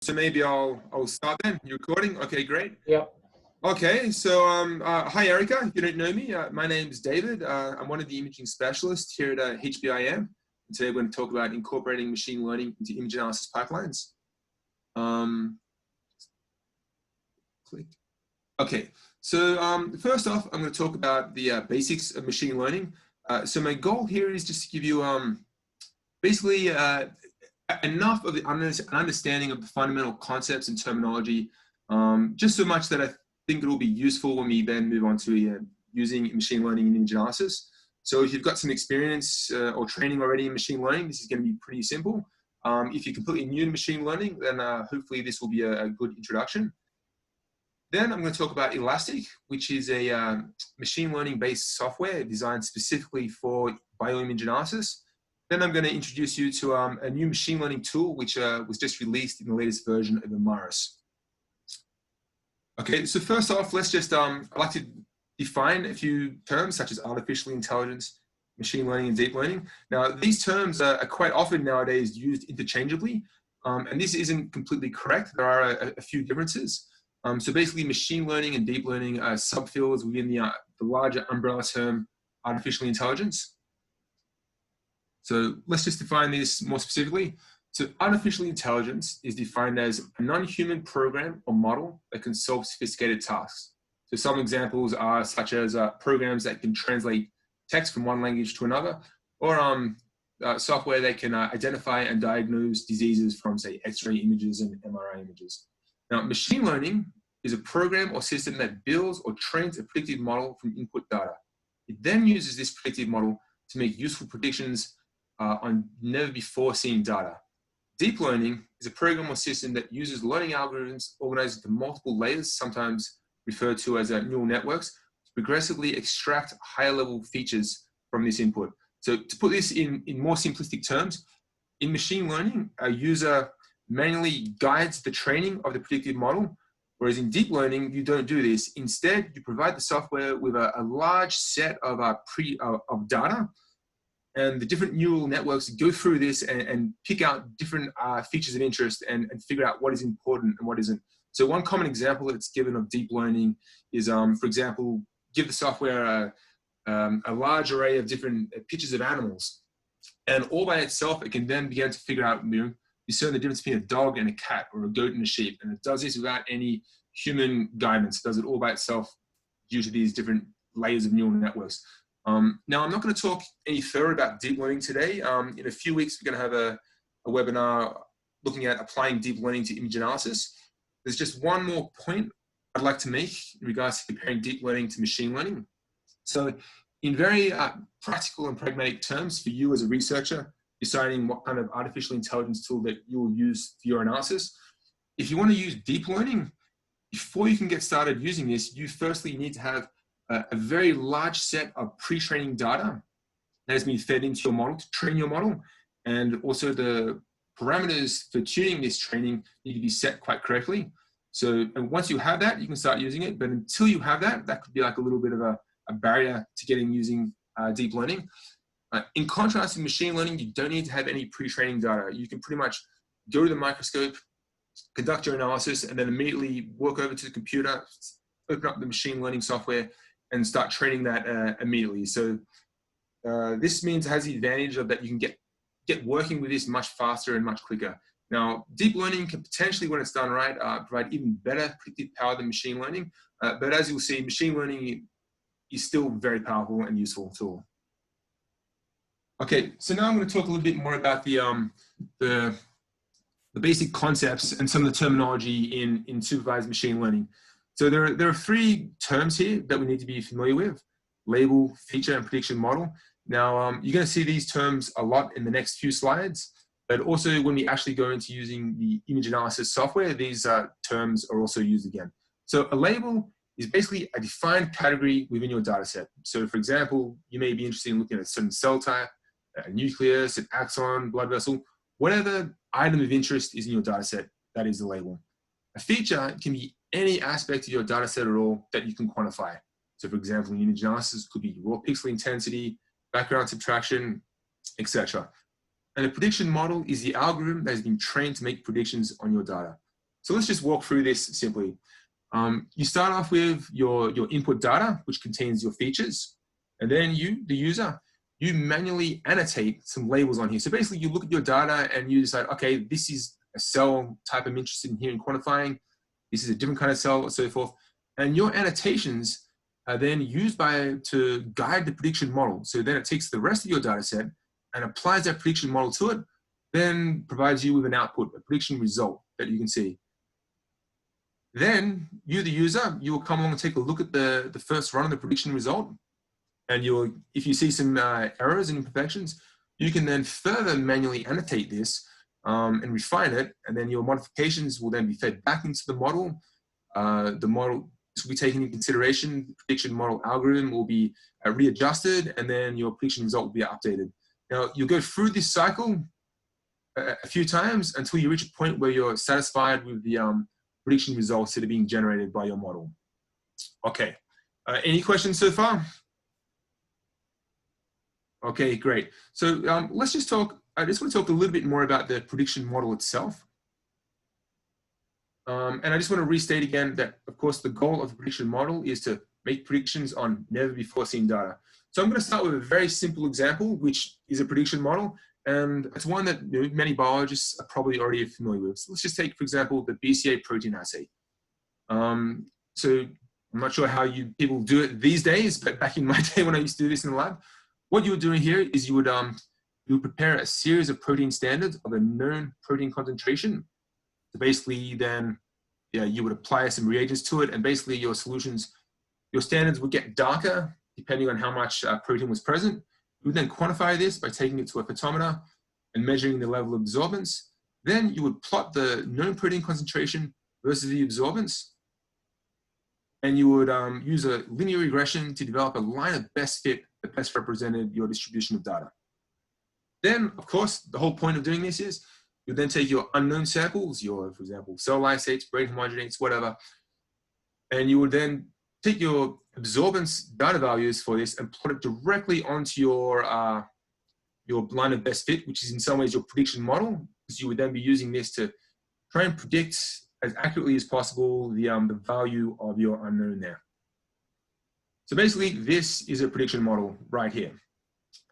So maybe I'll start then. You're recording? Okay, great. Yep. Okay, so hi Erica. If you don't know me, my name is David. I'm one of the imaging specialists here at HBIAMP. And today we're going to talk about incorporating machine learning into image analysis pipelines. Click. Okay, so first off, I'm going to talk about the basics of machine learning. So my goal here is just to give you basically enough of an understanding of the fundamental concepts and terminology, just so much that I think it will be useful when we then move on to using machine learning in image analysis. So if you've got some experience or training already in machine learning, this is going to be pretty simple. If you're completely new to machine learning, then hopefully this will be a good introduction. Then I'm going to talk about Elastic, which is a machine learning based software designed specifically for bioimage analysis. Then I'm going to introduce you to a new machine learning tool, which was just released in the latest version of Imaris. Okay, so first off, let's just, I'd like to define a few terms such as artificial intelligence, machine learning, and deep learning. Now, these terms are quite often nowadays used interchangeably, and this isn't completely correct. There are a few differences. So basically, machine learning and deep learning are subfields within the larger umbrella term, artificial intelligence. So let's just define this more specifically. So artificial intelligence is defined as a non-human program or model that can solve sophisticated tasks. So some examples are such as programs that can translate text from one language to another, or software that can identify and diagnose diseases from, say, X-ray images and MRI images. Now, machine learning is a program or system that builds or trains a predictive model from input data. It then uses this predictive model to make useful predictions on never before seen data. Deep learning is a program or system that uses learning algorithms organized into multiple layers, sometimes referred to as neural networks, to progressively extract higher level features from this input. So to put this in more simplistic terms, in machine learning, a user manually guides the training of the predictive model, whereas in deep learning, you don't do this. Instead, you provide the software with a large set of data, and the different neural networks go through this and pick out different features of interest and figure out what is important and what isn't. So one common example that's given of deep learning is, for example, give the software a large array of different pictures of animals. And all by itself, it can then begin to figure out, discern the difference between a dog and a cat, or a goat and a sheep. And it does this without any human guidance. It does it all by itself due to these different layers of neural networks. Now, I'm not going to talk any further about deep learning today. In a few weeks, we're going to have a webinar looking at applying deep learning to image analysis. There's just one more point I'd like to make in regards to comparing deep learning to machine learning. So in very practical and pragmatic terms, for you as a researcher, deciding what kind of artificial intelligence tool that you'll use for your analysis, if you want to use deep learning, before you can get started using this, you firstly need to have a very large set of pre-training data that has been fed into your model to train your model. And also the parameters for tuning this training need to be set quite correctly. So and once you have that, you can start using it. But until you have that, that could be like a little bit of a barrier to using deep learning. In contrast to machine learning, you don't need to have any pre-training data. You can pretty much go to the microscope, conduct your analysis, and then immediately walk over to the computer, open up the machine learning software, and start training that immediately. So this means it has the advantage of that you can get working with this much faster and much quicker. Now, deep learning can potentially, when it's done right, provide even better predictive power than machine learning. But as you'll see, machine learning is still a very powerful and useful tool. Okay, so now I'm going to talk a little bit more about the basic concepts and some of the terminology in supervised machine learning. So there are three terms here that we need to be familiar with: label, feature, and prediction model. Now, you're going to see these terms a lot in the next few slides, but also when we actually go into using the image analysis software, these terms are also used again. So a label is basically a defined category within your data set. So for example, you may be interested in looking at a certain cell type, a nucleus, an axon, blood vessel, whatever item of interest is in your data set, that is the label. A feature can be any aspect of your data set at all that you can quantify. So for example, in image analysis, could be raw pixel intensity, background subtraction, etc. And a prediction model is the algorithm that has been trained to make predictions on your data. So let's just walk through this simply. You start off with your input data, which contains your features. And then you, the user, you manually annotate some labels on here. So basically you look at your data and you decide, okay, this is a cell type I'm interested in here in quantifying. This is a different kind of cell, or so forth. And your annotations are then used to guide the prediction model. So then it takes the rest of your data set and applies that prediction model to it, then provides you with an output, a prediction result that you can see. Then you, the user, you will come along and take a look at the first run of the prediction result. And if you see some errors and imperfections, you can then further manually annotate this and refine it. And then your modifications will then be fed back into the model. The model will be taken into consideration. The prediction model algorithm will be readjusted, and then your prediction result will be updated. Now, you'll go through this cycle a few times until you reach a point where you're satisfied with the prediction results that are being generated by your model. Okay, any questions so far? Okay, great. So let's just talk, I just want to talk a little bit more about the prediction model itself. And I just want to restate again that, of course, the goal of the prediction model is to make predictions on never before seen data. So I'm going to start with a very simple example, which is a prediction model. And it's one that many biologists are probably already familiar with. So let's just take, for example, the BCA protein assay. So I'm not sure how you people do it these days, but back in my day when I used to do this in the lab, what you were doing here is you would prepare a series of protein standards of a known protein concentration. So basically then, you would apply some reagents to it, and basically your solutions, your standards would get darker depending on how much protein was present. You would then quantify this by taking it to a photometer and measuring the level of absorbance. Then you would plot the known protein concentration versus the absorbance. And you would use a linear regression to develop a line of best fit that best represented your distribution of data. Then, of course, the whole point of doing this is you then take your unknown samples, your, for example, cell lysates, brain homogenates, whatever, and you would then take your absorbance data values for this and plot it directly onto your line of best fit, which is in some ways your prediction model, because you would then be using this to try and predict as accurately as possible the value of your unknown there. So basically, this is a prediction model right here.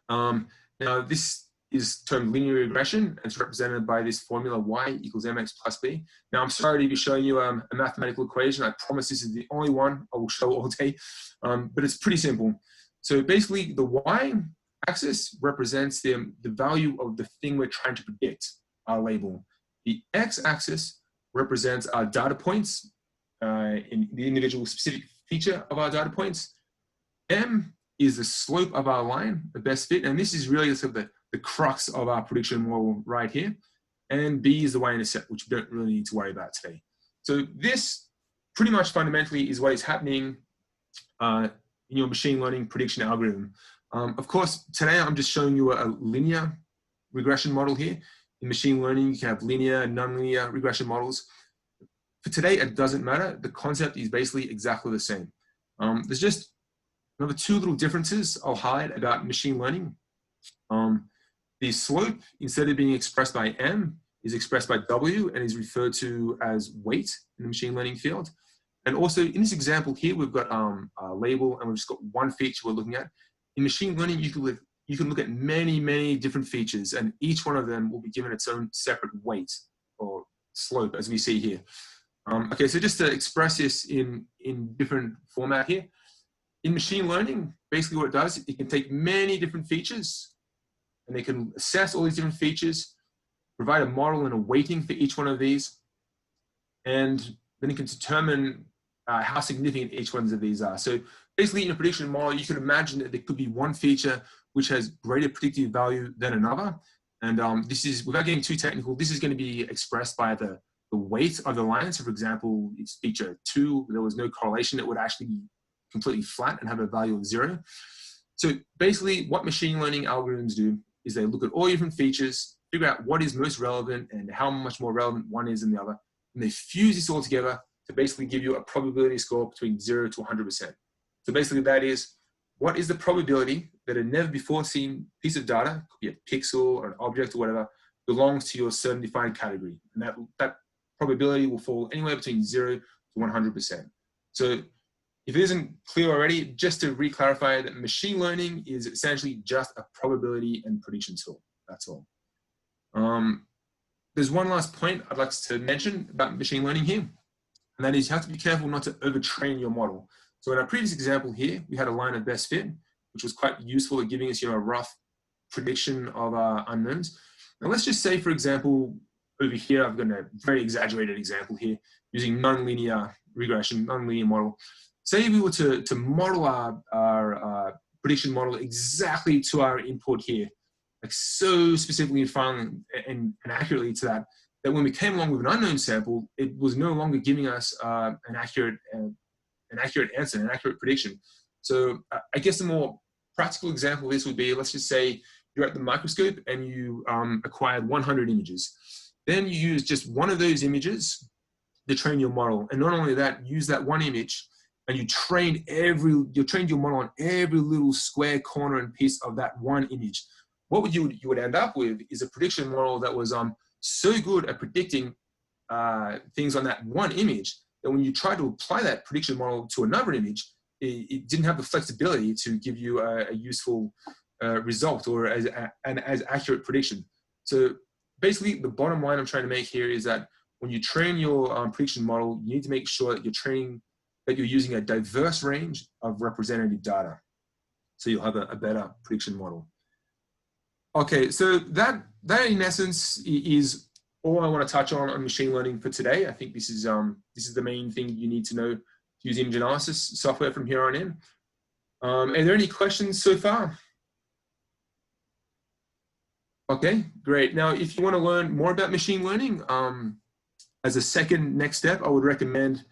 Now, this is termed linear regression, and it's represented by this formula y equals mx plus b. Now, I'm sorry to be showing you a mathematical equation. I promise this is the only one I will show all day, but it's pretty simple. So basically, the y-axis represents the value of the thing we're trying to predict, our label. The x-axis represents our data points in the individual specific feature of our data points. M is the slope of our line, the best fit, and this is really sort of the crux of our prediction model right here. And B is the y-intercept, which we don't really need to worry about today. So this pretty much fundamentally is what is happening in your machine learning prediction algorithm. Of course, today I'm just showing you a linear regression model here. In machine learning, you can have linear and nonlinear regression models. For today, it doesn't matter. The concept is basically exactly the same. There's just another two little differences I'll highlight about machine learning. The slope, instead of being expressed by M, is expressed by W and is referred to as weight in the machine learning field. And also in this example here, we've got a label and we've just got one feature we're looking at. In machine learning, you can look at many, many different features, and each one of them will be given its own separate weight or slope, as we see here. Okay, so just to express this in different format here, in machine learning, basically what it does, it can take many different features, and they can assess all these different features, provide a model and a weighting for each one of these, and then it can determine how significant each one of these are. So basically in a prediction model, you can imagine that there could be one feature which has greater predictive value than another. And this is, without getting too technical, this is going to be expressed by the weight of the line. So for example, it's feature 2, there was no correlation, it would actually be completely flat and have a value of 0. So basically what machine learning algorithms do is they look at all different features, figure out what is most relevant and how much more relevant one is than the other, and they fuse this all together to basically give you a probability score between 0 to 100%. So basically that is, what is the probability that a never before seen piece of data, could be a pixel or an object or whatever, belongs to your certain defined category. And that probability will fall anywhere between 0 to 100%. So if it isn't clear already, just to re-clarify that machine learning is essentially just a probability and prediction tool. That's all. There's one last point I'd like to mention about machine learning here, and that is you have to be careful not to overtrain your model. So in our previous example here, we had a line of best fit, which was quite useful at giving us, a rough prediction of our unknowns. Now let's just say, for example, over here, I've got a very exaggerated example here using nonlinear regression, nonlinear model. Say we were to model our prediction model exactly to our input here, like so specifically and finally and accurately to that when we came along with an unknown sample, it was no longer giving us an accurate answer, an accurate prediction. So I guess the more practical example of this would be, let's just say you're at the microscope and you acquired 100 images. Then you use just one of those images to train your model. And not only that, use that one image and you trained your model on every little square corner and piece of that one image. What you would end up with is a prediction model that was so good at predicting things on that one image that when you try to apply that prediction model to another image, it didn't have the flexibility to give you a useful result or an as accurate prediction. So basically, the bottom line I'm trying to make here is that when you train your prediction model, you need to make sure that you're using a diverse range of representative data, so you'll have a better prediction model. Okay, so that in essence is all I want to touch on machine learning for today. I think this is the main thing you need to know to use image analysis software from here on in. Are there any questions so far? Okay, great. Now, if you want to learn more about machine learning, as a second next step, I would recommend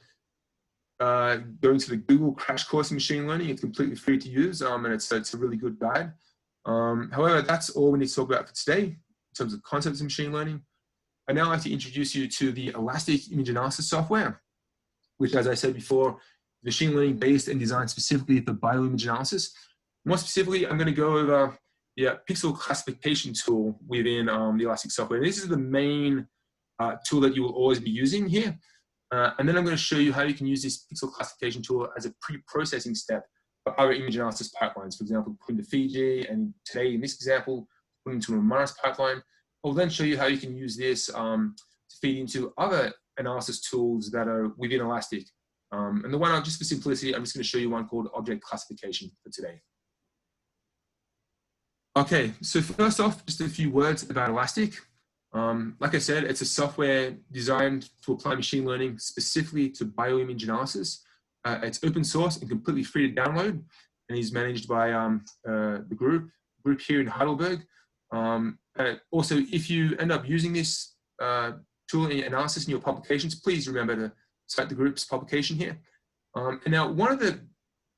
going to the Google Crash Course in Machine Learning. It's completely free to use, and it's a really good guide. However, that's all we need to talk about for today in terms of concepts of machine learning. I'd now like to introduce you to the Elastic Image Analysis software, which, as I said before, machine learning based and designed specifically for bioimage analysis. More specifically, I'm going to go over the pixel classification tool within the Elastic software. And this is the main tool that you will always be using here. And then I'm going to show you how you can use this pixel classification tool as a pre-processing step for other image analysis pipelines. For example, put into Fiji, and today in this example, put into an Imaris pipeline. I'll then show you how you can use this to feed into other analysis tools that are within Elastic. And the one, just for simplicity, I'm just going to show you one called object classification for today. Okay, so first off, just a few words about Elastic. Like I said, it's a software designed to apply machine learning specifically to bioimage analysis. It's open source and completely free to download, and is managed by the group here in Heidelberg. Also, if you end up using this tool in analysis in your publications, please remember to cite the group's publication here. And now, one of the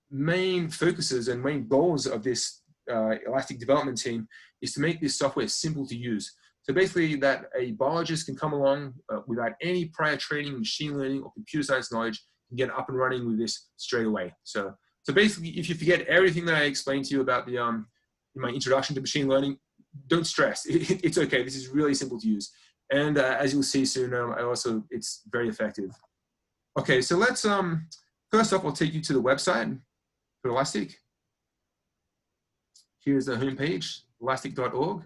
main focuses and main goals of this Elastic development team is to make this software simple to use. So basically that a biologist can come along without any prior training, machine learning or computer science knowledge, and get up and running with this straight away. So basically, if you forget everything that I explained to you about the in my introduction to machine learning, don't stress. It's okay. This is really simple to use. And as you'll see soon, it's very effective. Okay, so let's, first off, I'll take you to the website for Elastic. Here's the homepage, elastic.org.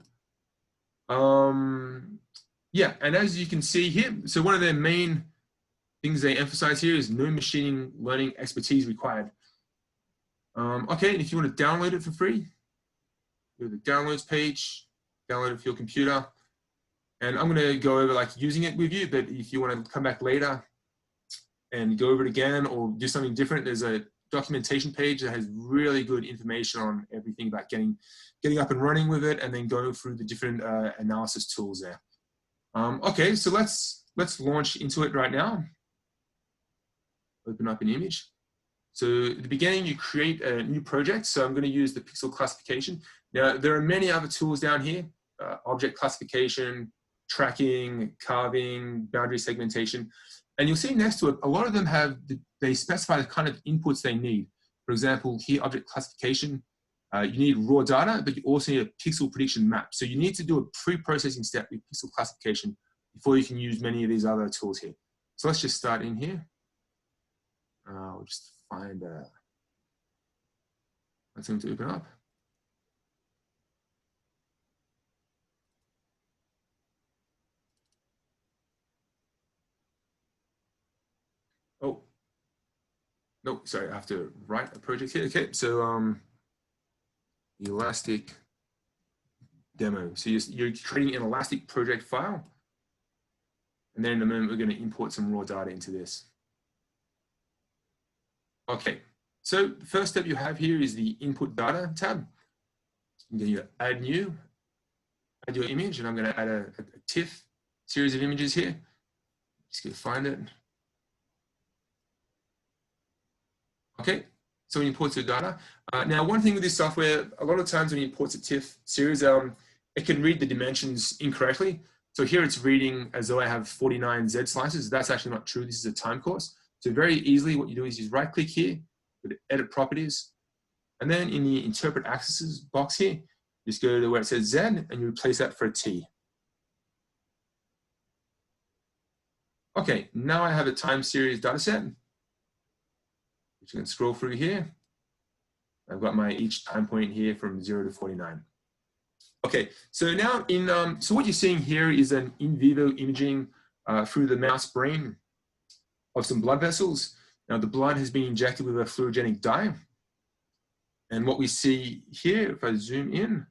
Yeah, and as you can see here, so one of their main things they emphasize here is no machine learning expertise required. Okay, and if you want to download it for free, go to the downloads page, download it for your computer. And I'm going to go over like using it with you, but if you want to come back later and go over it again or do something different, there's a documentation page that has really good information on everything about getting up and running with it, and then going through the different analysis tools there. Okay, so let's launch into it right now. Open up an image. So at the beginning, you create a new project. So I'm going to use the pixel classification. Now, there are many other tools down here, object classification, tracking, carving, boundary segmentation. And you'll see next to it, a lot of them they specify the kind of inputs they need. For example, here, object classification, you need raw data, but you also need a pixel prediction map. So you need to do a pre-processing step with pixel classification before you can use many of these other tools here. So let's just start in here. We'll just find something to open up. Oh, no, sorry, I have to write a project here. Okay, so Elastic demo. So you're creating an Elastic project file. And then in a moment, we're going to import some raw data into this. Okay, so the first step you have here is the input data tab. Then you add new, add your image, and I'm going to add a TIFF series of images here. Just go find it. Okay, so we import the data. Now, one thing with this software, a lot of times when you import a TIFF series, it can read the dimensions incorrectly. So here it's reading as though I have 49 Z slices. That's actually not true. This is a time course. So very easily what you do is you right click here, go to edit properties, and then in the interpret axes box here, just go to where it says Z and you replace that for a T. Okay, now I have a time series data set. You can scroll through here. I've got my each time point here from 0 to 49. Okay, so now so what you're seeing here is an in vivo imaging through the mouse brain of some blood vessels. Now the blood has been injected with a fluorogenic dye. And what we see here, if I zoom in,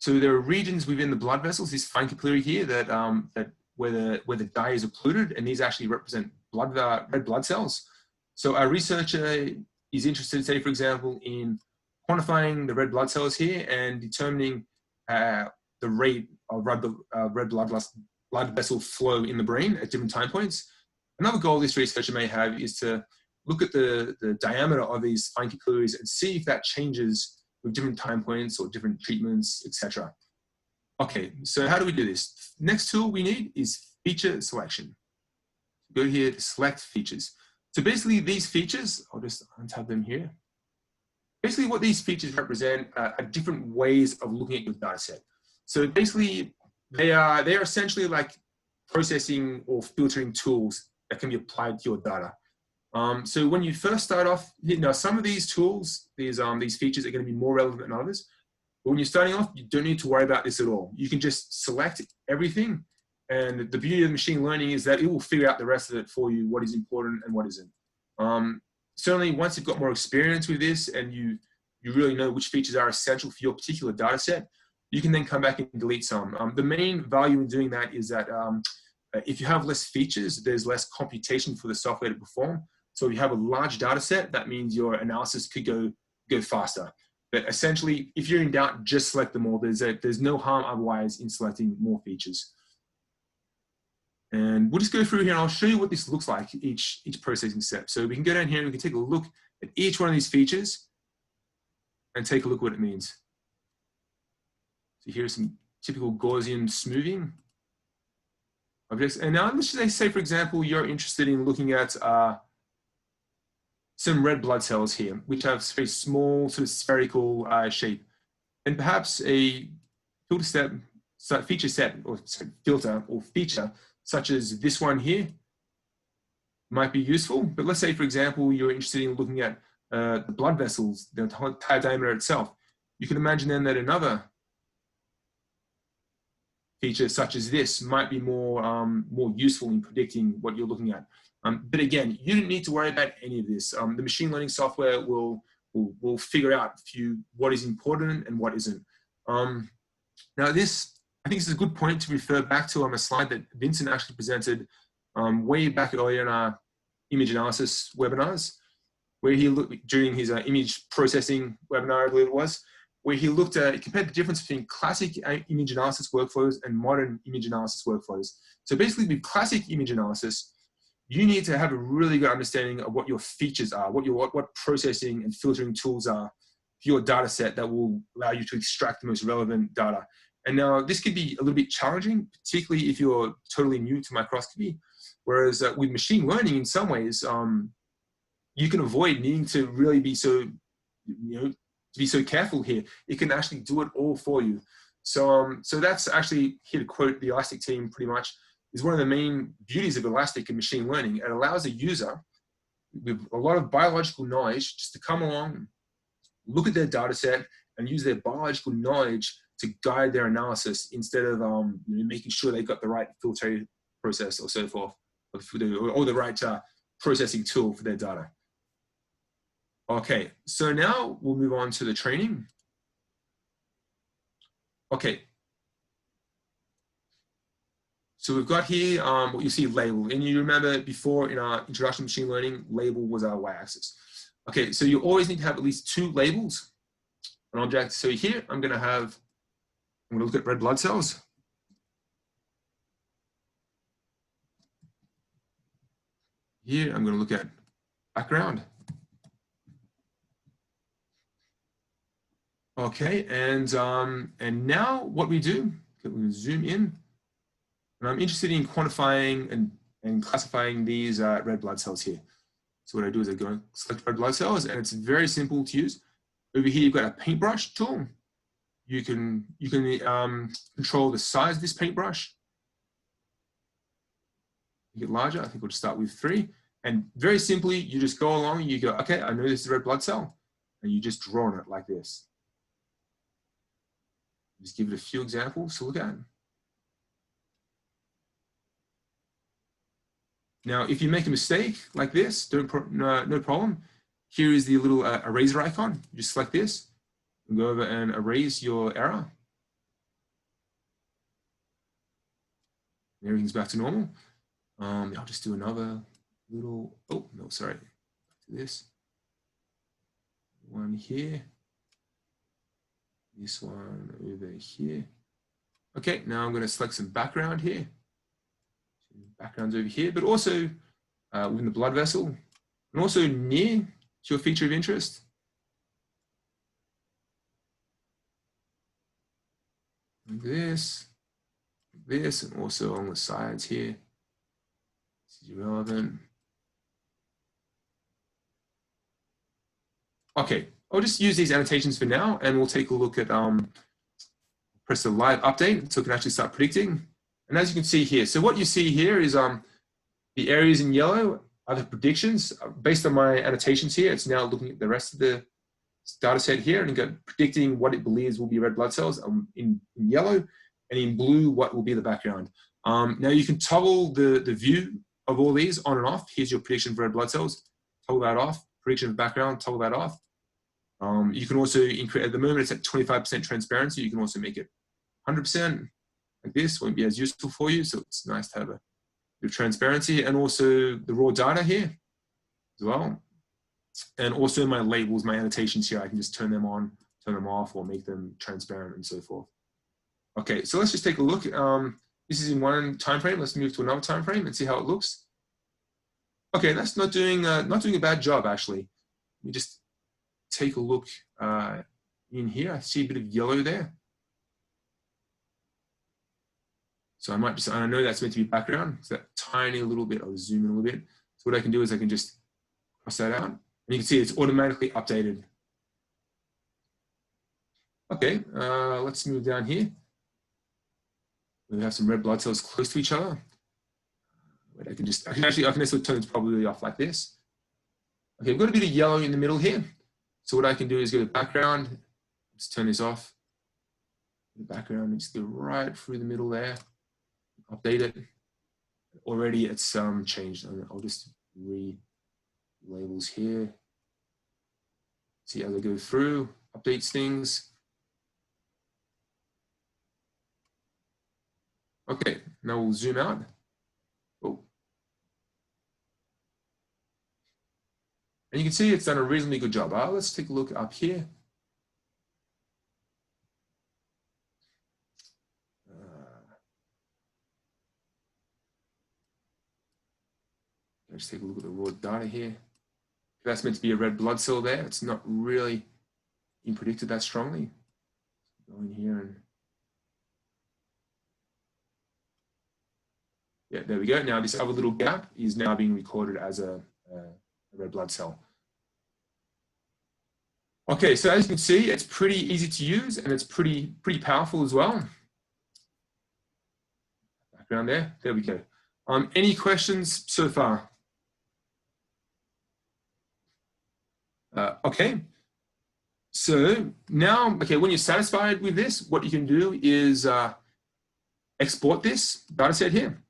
so there are regions within the blood vessels, this fine capillary here, that where the dye is occluded, and these actually represent red blood cells. So our researcher is interested, say, for example, in quantifying the red blood cells here and determining the rate of red blood vessel flow in the brain at different time points. Another goal this researcher may have is to look at the diameter of these fine capillaries and see if that changes with different time points or different treatments, etc. Okay, so how do we do this? Next tool we need is feature selection. Go here to select features. So basically these features, I'll just untab them here. Basically what these features represent are different ways of looking at your data set. So basically they are essentially like processing or filtering tools that can be applied to your data. So when you first start off, some of these tools, these features are going to be more relevant than others. But when you're starting off, you don't need to worry about this at all. You can just select everything. And the beauty of machine learning is that it will figure out the rest of it for you, what is important and what isn't. Certainly, once you've got more experience with this and you really know which features are essential for your particular data set, you can then come back and delete some. The main value in doing that is that if you have less features, there's less computation for the software to perform. So if you have a large data set, that means your analysis could go faster. But essentially, if you're in doubt, just select them all. There's no harm otherwise in selecting more features. And we'll just go through here and I'll show you what this looks like, each processing step. So we can go down here and we can take a look at each one of these features and take a look what it means. So here's some typical Gaussian smoothing objects. And now let's just say, for example, you're interested in looking at some red blood cells here, which have very small sort of spherical shape. And perhaps a filter feature such as this one here might be useful. But let's say, for example, you're interested in looking at the blood vessels, the entire diameter itself. You can imagine then that another feature such as this might be more useful in predicting what you're looking at. But again, you don't need to worry about any of this. The machine learning software will figure out for you what is important and what isn't. Now I think this is a good point to refer back to a slide that Vincent actually presented way back earlier in our image analysis webinars, where he looked during his image processing webinar, I believe it was, where he compared the difference between classic image analysis workflows and modern image analysis workflows. So basically with classic image analysis, you need to have a really good understanding of what your features are, what processing and filtering tools are for your data set that will allow you to extract the most relevant data. And now this could be a little bit challenging, particularly if you're totally new to microscopy. Whereas with machine learning, in some ways, you can avoid needing to really be so, to be so careful here. It can actually do it all for you. So that's actually, here to quote the Elastic team pretty much, is one of the main beauties of Elastic and machine learning. It allows a user with a lot of biological knowledge just to come along, look at their data set, and use their biological knowledge to guide their analysis instead of making sure they got the right filtration process or so forth, or the right processing tool for their data. Okay, so now we'll move on to the training. Okay. So we've got here what you see label. And you remember before in our introduction to machine learning, label was our y-axis. Okay, so you always need to have at least 2 labels, an object. So here I'm going to look at red blood cells. Here I'm going to look at background. Okay, and now what we do, we zoom in, and I'm interested in quantifying and classifying these red blood cells here. So what I do is I go and select red blood cells, and it's very simple to use. Over here you've got a paintbrush tool. You can control the size of this paintbrush. Make it larger. I think we'll just start with 3. And very simply, you just go along. You go, okay, I know this is a red blood cell, and you just draw on it like this. Just give it a few examples to look at. Now, if you make a mistake like this, no problem. Here is the little eraser icon. You just select this and go over and erase your error. Everything's back to normal. I'll just do another little, oh, no, sorry. Back to this. One here. This one over here. Okay, now I'm going to select some background here. Backgrounds over here, but also within the blood vessel, and also near to your feature of interest. Like this, and also along the sides here. This is irrelevant. Okay, I'll just use these annotations for now, and we'll take a look at, press the live update so we can actually start predicting. And as you can see here, so what you see here is the areas in yellow are the predictions. Based on my annotations here, it's now looking at the rest of the data set here and predicting what it believes will be red blood cells in yellow, and in blue, what will be the background. Now you can toggle the view of all these on and off. Here's your prediction for red blood cells. Toggle that off. Prediction of background, toggle that off. You can also increase, at the moment it's at 25% transparency. You can also make it 100%. Like this won't be as useful for you, so it's nice to have a bit of transparency, and also the raw data here as well, and also my labels, my annotations here. I can just turn them on, turn them off, or make them transparent and so forth. Okay, so let's just take a look. This is in one time frame. Let's move to another time frame and see how it looks. Okay, that's not doing a bad job actually. Let me just take a look in here. I see a bit of yellow there. So I might just, I know that's meant to be background, so that tiny little bit, I'll zoom in a little bit. So what I can do is I can just cross that out, and you can see it's automatically updated. Okay, let's move down here. We have some red blood cells close to each other. Wait, I can also turn this probability off like this. Okay, we've got a bit of yellow in the middle here. So what I can do is go to background, just turn this off. The background, just go right through the middle there. Update it. Already it's changed. I'll just re-labels here. See as I go through, updates things. Okay, now we'll zoom out. Oh. And you can see it's done a reasonably good job. Let's take a look up here. Let's take a look at the raw data here. That's meant to be a red blood cell there. It's not really being predicted that strongly. Go in here and yeah, there we go. Now this other little gap is now being recorded as a red blood cell. Okay, so as you can see, it's pretty easy to use and it's pretty powerful as well. Background there we go. Any questions so far? Okay. So now, okay, when you're satisfied with this, what you can do is export this data set here.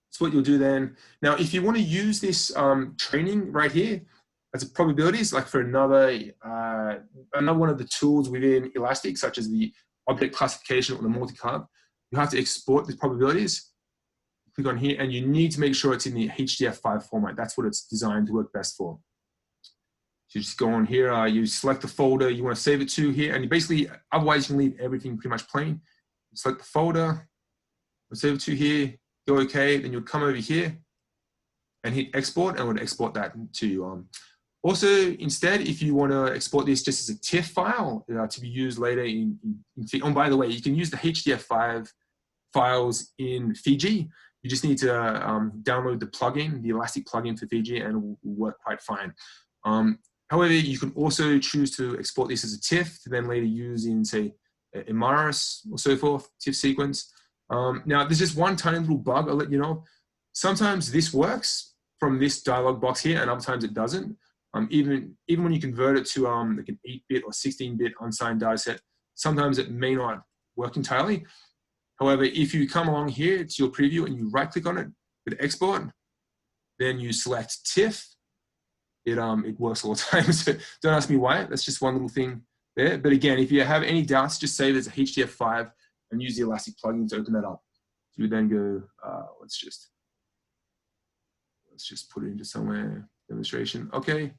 That's what you'll do then. Now, if you want to use this training right here as a probabilities, like for another one of the tools within Elastic, such as the object classification or the multi-carb, you have to export the probabilities. Click on here, and you need to make sure it's in the HDF5 format. That's what it's designed to work best for. So you just go on here, you select the folder you want to save it to here, and you basically, otherwise you can leave everything pretty much plain. Select the folder, save it to here, go OK, then you'll come over here and hit export, and it would export that to you. Also, instead, if you want to export this just as a TIFF file to be used later in oh, by the way, you can use the HDF5 files in Fiji. You just need to download the plugin, the Elastic plugin for Fiji, and it will work quite fine. However, you can also choose to export this as a TIFF to then later use in, say, Imaris or so forth, TIFF sequence. Now, there's just one tiny little bug I'll let you know. Sometimes this works from this dialog box here, and other times it doesn't. Even when you convert it to like an 8-bit or 16-bit unsigned data set, sometimes it may not work entirely. However, if you come along here to your preview and you right-click on it with export, then you select TIFF, it works all the time. So don't ask me why. That's just one little thing there. But again, if you have any doubts, just save it as a HDF5 and use the Elastic plugin to open that up. So you then go, let's just put it into somewhere, demonstration. Okay,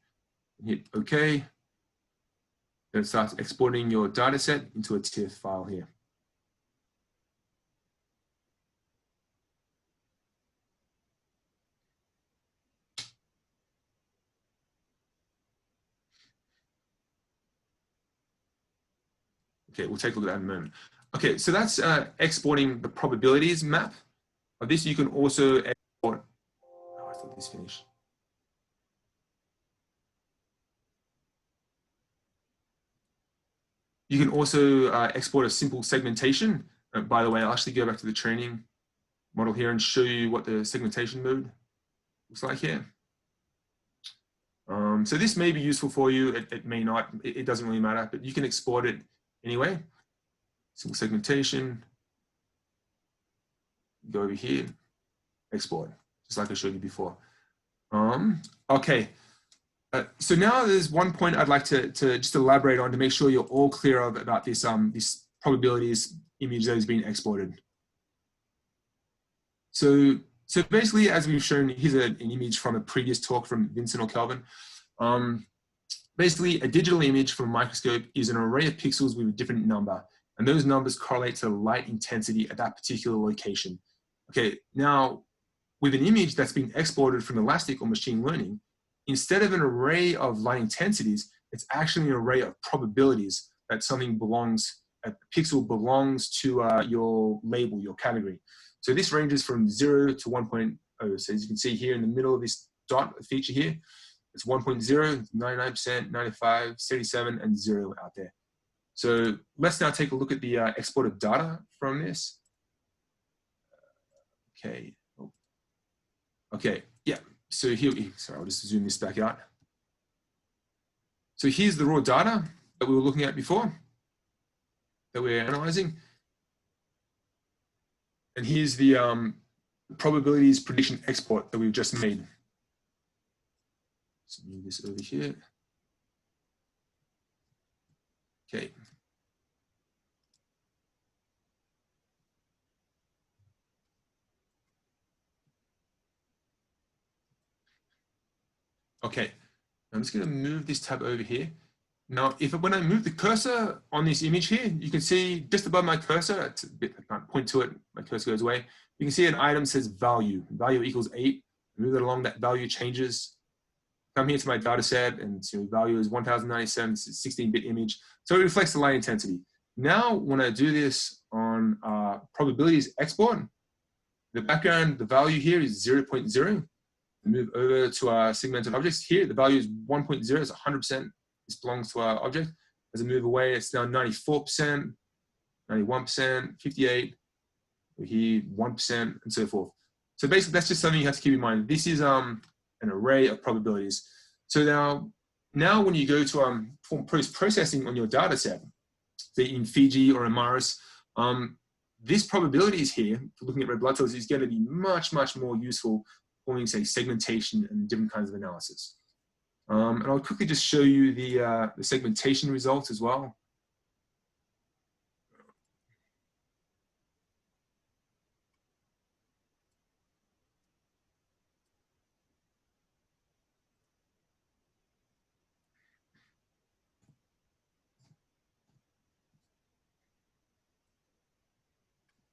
hit OK. Then it starts exporting your data set into a TIFF file here. Okay, we'll take a look at that in a moment. Okay, so that's exporting the probabilities map. Of this, you can also export. Oh, I thought this finished. You can also export a simple segmentation. By the way, I'll actually go back to the training model here and show you what the segmentation mode looks like here. So this may be useful for you. It may not. It doesn't really matter, but you can export it anyway. Simple segmentation. Go over here, export, just like I showed you before. Okay. So now there's one point I'd like to just elaborate on to make sure you're all clear about this this probabilities image that is being exported. So basically, as we've shown, here's an image from a previous talk from Vincent or Kelvin. Basically, a digital image from a microscope is an array of pixels with a different number, and those numbers correlate to the light intensity at that particular location. Okay, now with an image that's been exported from Elastic or machine learning, instead of an array of light intensities, it's actually an array of probabilities that something belongs, a pixel belongs to your label, your category. So this ranges from 0 to 1.0. So as you can see here in the middle of this dot feature here, it's 1.0, 99%, 95, 77, and 0 out there. So let's now take a look at the export of data from this. Okay. Okay, yeah. So here, sorry, I'll just zoom this back out. So here's the raw data that we were looking at before, that we're analyzing. And here's the probabilities prediction export that we've just made. So move this over here. Okay. Okay, I'm just going to move this tab over here. Now, when I move the cursor on this image here, you can see just above my cursor, it's a bit, I can't point to it, my cursor goes away. You can see an item says value. Value equals 8. Move that along, that value changes. Come here to my data set, and so value is 1097, it's a 16-bit image. So it reflects the light intensity. Now, when I do this on probabilities export, the background, the value here is 0.0. Move over to our segmented objects. Here, the value is 1.0, it's 100%, this belongs to our object. As I move away, it's now 94%, 91%, 58, here 1%, and so forth. So basically, that's just something you have to keep in mind. This is an array of probabilities. So now when you go to post-processing on your data set, say in Fiji or Imaris, this probabilities here, for looking at red blood cells, is going to be much, much more useful for, say, segmentation and different kinds of analysis. And I'll quickly just show you the segmentation results as well.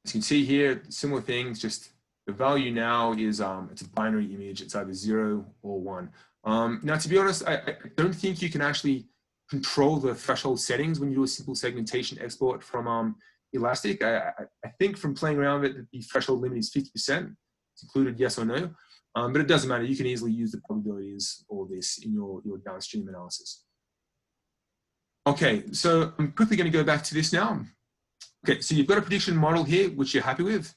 As you can see here, similar things, just the value now is, it's a binary image. It's either 0 or 1. Now, to be honest, I don't think you can actually control the threshold settings when you do a simple segmentation export from Elastic. I think from playing around with it, the threshold limit is 50%. It's included, yes or no. But it doesn't matter. You can easily use the probabilities or this in your downstream analysis. Okay, so I'm quickly going to go back to this now. Okay, so you've got a prediction model here, which you're happy with.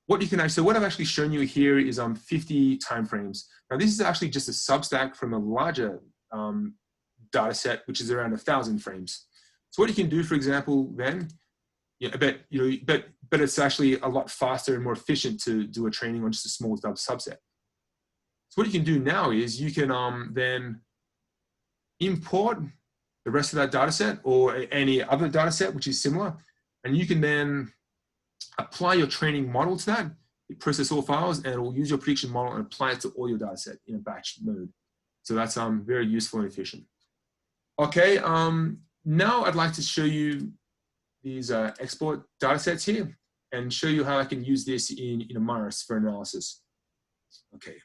What you can actually, so what I've actually shown you here is 50 timeframes. Now this is actually just a substack from a larger data set, which is around 1,000 frames. So what you can do, for example, then, but it's actually a lot faster and more efficient to do a training on just a small subset. So what you can do now is you can then import the rest of that data set or any other data set which is similar, and you can then apply your training model to that. You process all files and it will use your prediction model and apply it to all your data set in a batch mode. So that's very useful and efficient. Okay, now I'd like to show you these export data sets here and show you how I can use this in Imaris for analysis. Okay.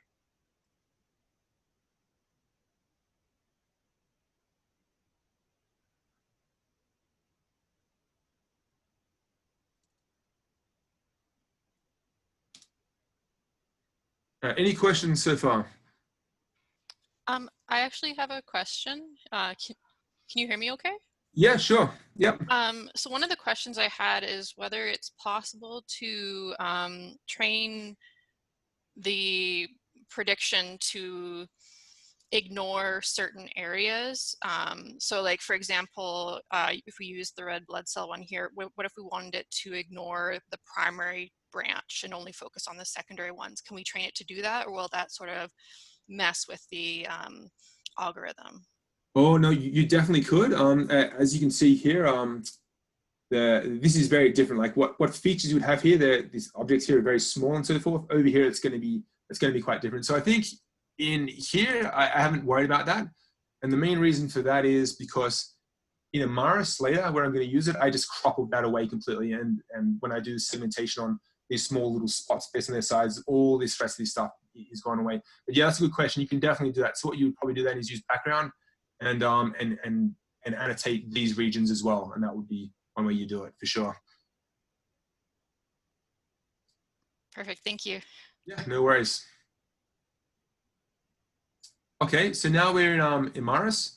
Any questions so far? I actually have a question. Can you hear me okay? Yeah, sure. Yep. So one of the questions I had is whether it's possible to train the prediction to ignore certain areas. So like, for example, if we use the red blood cell one here, what if we wanted it to ignore the primary branch and only focus on the secondary ones? Can we train it to do that, or will that sort of mess with the algorithm? Oh no, you definitely could. As you can see here, this is very different. Like what features you would have here, these objects here are very small and so forth. Over here, it's going to be quite different. So I think in here, I haven't worried about that, and the main reason for that is because in Imaris later, where I'm going to use it, I just crop that away completely, and when I do segmentation on these small little spots based on their size, all this rest of this stuff is gone away. But yeah, that's a good question. You can definitely do that. So what you would probably do then is use background and annotate these regions as well, and that would be one way you do it for sure. Perfect. Thank you. Yeah, no worries. Okay, so now we're in Imaris,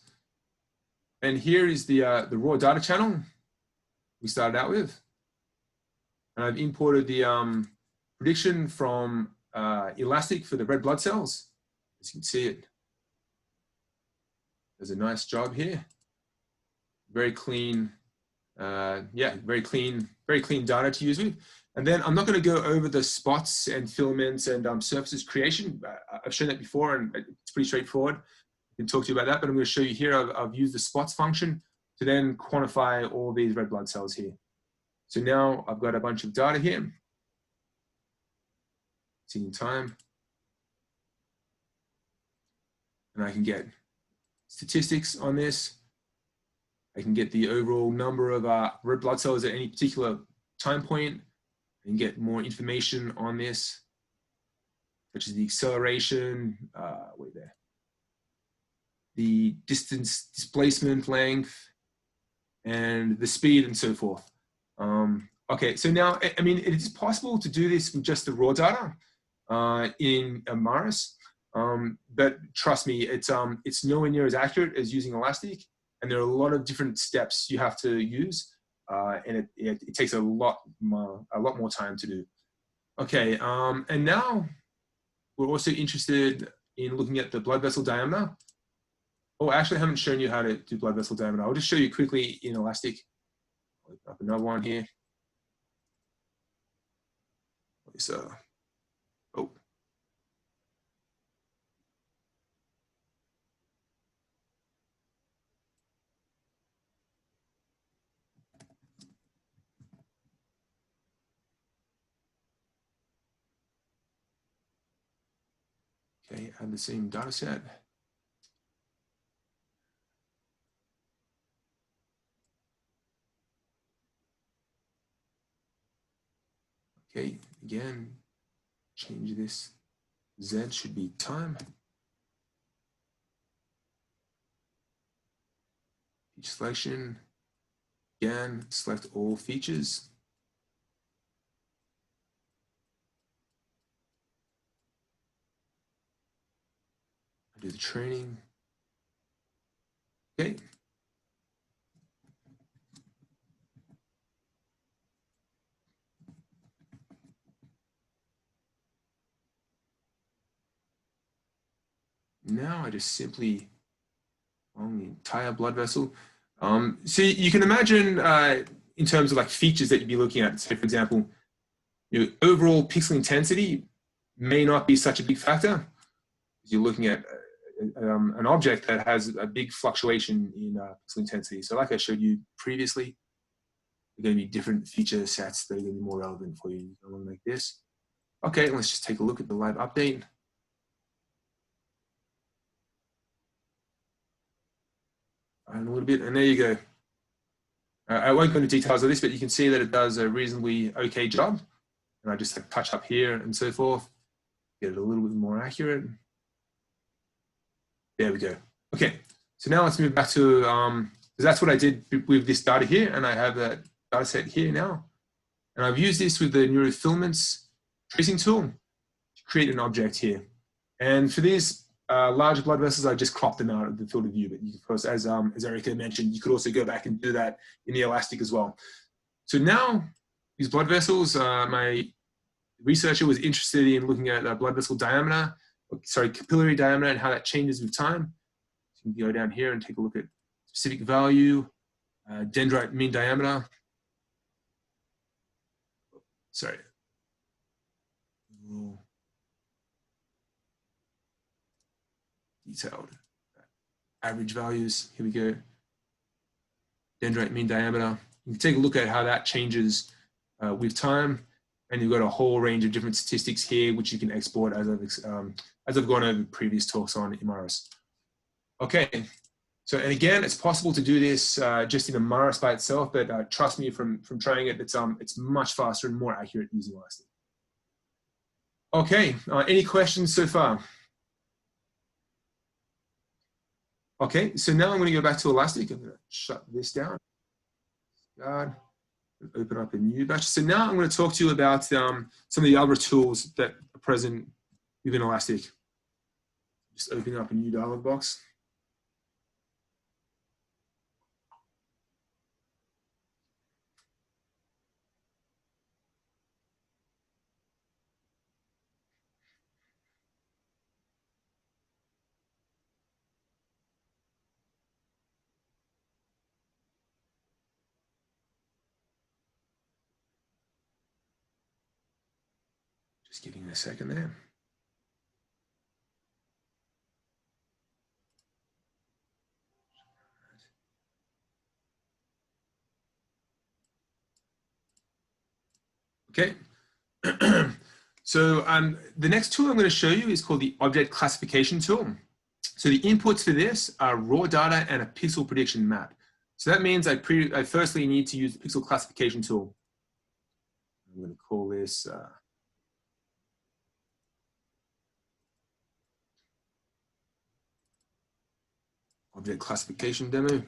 and here is the raw data channel we started out with. And I've imported the prediction from Elastic for the red blood cells. As you can see it, does a nice job here. Very clean, yeah, very clean data to use with. And then I'm not going to go over the spots and filaments and surfaces creation. I've shown that before, and it's pretty straightforward. I can talk to you about that, but I'm going to show you here. I've used the spots function to then quantify all these red blood cells here. So now I've got a bunch of data here. Seeing time. And I can get statistics on this. I can get the overall number of red blood cells at any particular time point. I can get more information on this, such as the acceleration, wait there, the distance, displacement length, and the speed and so forth. Okay, so now, I mean, it is possible to do this with just the raw data in Imaris, but trust me, it's nowhere near as accurate as using Elastic. and there are a lot of different steps you have to use, and it takes a lot more time to do. Okay, and now we're also interested in looking at the blood vessel diameter. Oh, actually, I haven't shown you how to do blood vessel diameter. I'll just show you quickly in Elastic. I'll open up another one here. So, oh. Okay, add the same data set. Okay, again, change this. Z should be time. Feature selection. Again, select all features. Do the training. Okay. Now I just simply on the entire blood vessel. So you can imagine in terms of like features that you'd be looking at. So for example, your overall pixel intensity may not be such a big factor. You're looking at an object that has a big fluctuation in pixel intensity. So like I showed you previously, there are going to be different feature sets that are going to be more relevant for you. Something like this. Okay, let's just take a look at the live update. And a little bit, and there you go. I won't go into details of this, but you can see that it does a reasonably okay job. And I just touch up here and so forth, get it a little bit more accurate. There we go. Okay, so now let's move back to, because that's what I did with this data here, and I have that data set here now. And I've used this with the neurofilaments tracing tool to create an object here. And for these large blood vessels, I just cropped them out of the field of view. But you, of course, as Erica mentioned, you could also go back and do that in the Elastic as well. So now these blood vessels, my researcher was interested in looking at blood vessel diameter, capillary diameter and how that changes with time. So you can go down here and take a look at specific value, dendrite mean diameter. Sorry. Detailed average values. Here we go. Dendrite mean diameter. You can take a look at how that changes with time, and you've got a whole range of different statistics here, which you can export as I've gone over previous talks on Imaris. Okay, so and again, it's possible to do this just in Imaris by itself, but trust me, from trying it, it's much faster and more accurate using Elastic. Okay, any questions so far? Okay, so now I'm going to go back to Elastic. I'm going to shut this down. God, open up a new batch. So now I'm going to talk to you about some of the other tools that are present within Elastic. Just opening up a new dialog box. Just giving it a second there. Okay. So the next tool I'm going to show you is called the object classification tool. So the inputs for this are raw data and a pixel prediction map. So that means I firstly need to use the pixel classification tool. I'm going to call this object classification demo.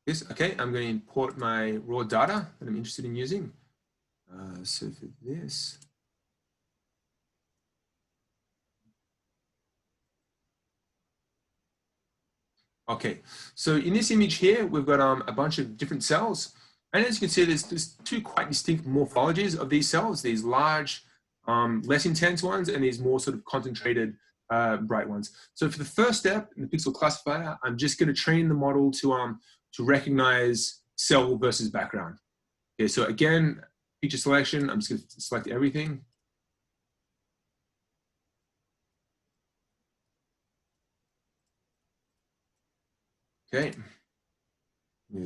Yes, okay, I'm going to import my raw data that I'm interested in using. So for this, Okay, so in this image here, we've got a bunch of different cells. And as you can see, there's two quite distinct morphologies of these cells, these large, less intense ones, and these more sort of concentrated, bright ones. So for the first step in the pixel classifier, I'm just going to train the model to recognize cell versus background. Okay, so again, feature selection, I'm just going to select everything. Okay,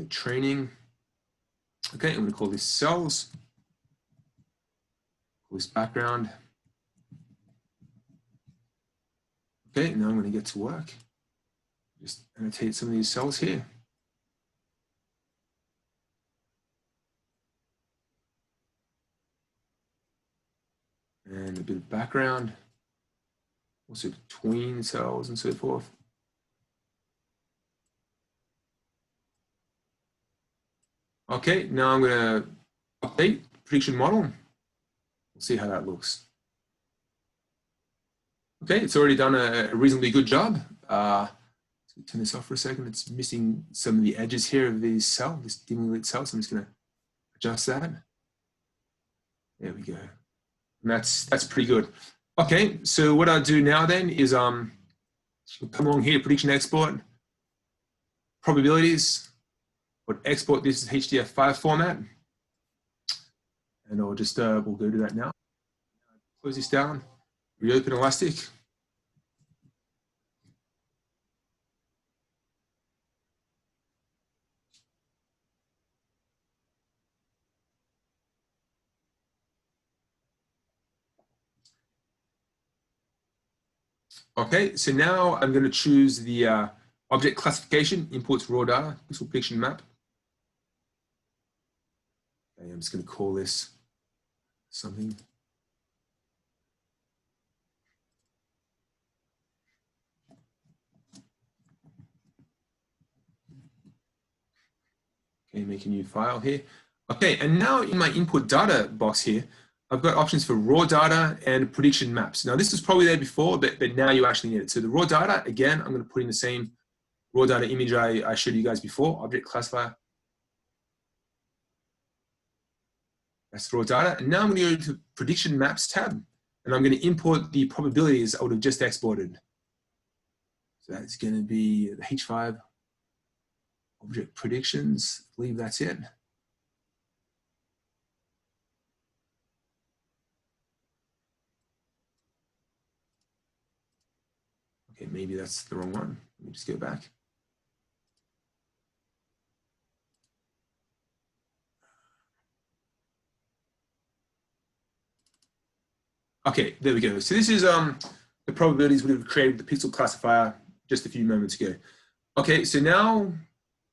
training. Okay, I'm going to call this cells, call this background. Okay, now I'm going to get to work. Just annotate some of these cells here. And a bit of background, also between cells and so forth. Okay, now I'm going to update the prediction model. We'll see how that looks. Okay, it's already done a reasonably good job. Let's turn this off for a second. It's missing some of the edges here of this cell, this dimly lit cell. So I'm just going to adjust that. There we go. And that's pretty good. Okay, so what I'll do now then is come along here, prediction export, probabilities. Would export this as HDF5 format, and I'll just we'll go to that now. Close this down, reopen Elastic. Okay, so now I'm going to choose the object classification, imports raw data, pixel prediction map. Okay, I'm just going to call this something. Okay, make a new file here. Okay, and now in my input data box here, I've got options for raw data and prediction maps. Now this was probably there before, but now you actually need it. So the raw data, again, I'm going to put in the same raw data image I showed you guys before, object classifier. That's raw data. And now I'm going to go to prediction maps tab, and I'm going to import the probabilities I would have just exported. So that's going to be the H5 object predictions. I believe that's it. Okay, maybe that's the wrong one. Let me just go back. Okay, there we go. So this is the probabilities we have created with the pixel classifier just a few moments ago. Okay, so now